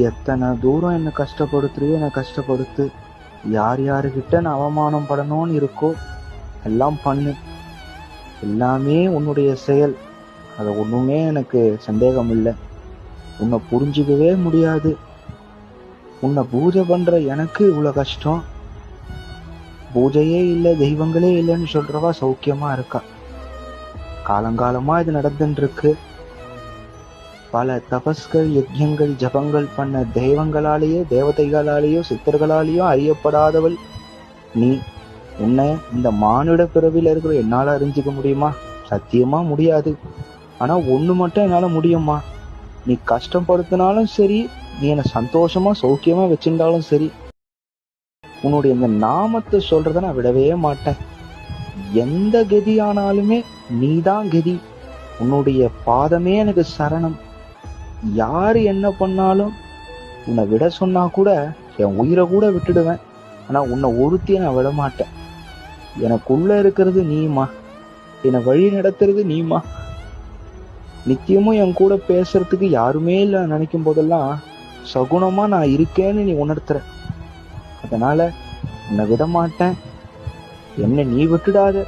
எத்தனை தூரம் என்னை கஷ்டப்படுத்துறியோ என்னை கஷ்டப்படுத்து. யார் யாருக்கிட்ட நான் அவமானம் படணும்னு இருக்கோ எல்லாம் பண்ணு. எல்லாமே உன்னுடைய செயல். அது ஒண்ணுமே எனக்கு சந்தேகம் இல்லை. உன்னை புரிஞ்சுக்கவே முடியாது. உன்னை பூஜை பண்ற எனக்கு இவ்வளவு கஷ்டம். பூஜையே இல்லை, தெய்வங்களே இல்லைன்னு சொல்றவா சௌக்கியமா இருக்கா. காலங்காலமா இது நடந்துட்டு இருக்கு. பல தபஸ்கள், யஜ்யங்கள், ஜபங்கள் பண்ண தெய்வங்களாலேயோ தேவதைகளாலேயோ சித்தர்களாலேயோ அறியப்படாதவள் நீ. உன்னை இந்த மானுட பிறவில இருக்கிற என்னால அறிஞ்சிக்க முடியுமா? சத்தியமா முடியாது. ஆனா ஒண்ணு மட்டும் என்னால முடியுமா, நீ கஷ்டப்படுத்தினாலும் சரி, நீ என்னை சந்தோஷமா சௌக்கியமா வச்சிருந்தாலும் சரி, உன்னுடைய இந்த நாமத்தை சொல்றத நான் விடவே மாட்டேன். எந்த கதி ஆனாலுமே நீதான் கதி. உன்னுடைய பாதமே எனக்கு சரணம். யாரு என்ன பண்ணாலும் உன்னை விட சொன்னா கூட என் உயிரை கூட விட்டுடுவேன். ஆனா உன்னை ஒருத்திய நான் விட மாட்டேன். எனக்குள்ள இருக்கிறது நீமா, என்னை வழி நடத்துறது நீமா. நித்தியமும் என் கூட பேசுறதுக்கு யாருமே இல்லை நினைக்கும் போதெல்லாம் சகுனமா நான் இருக்கேன்னு நீ உணர்த்துற. அதனால உன்னை விட மாட்டேன். என்னை நீ விட்டுடாத.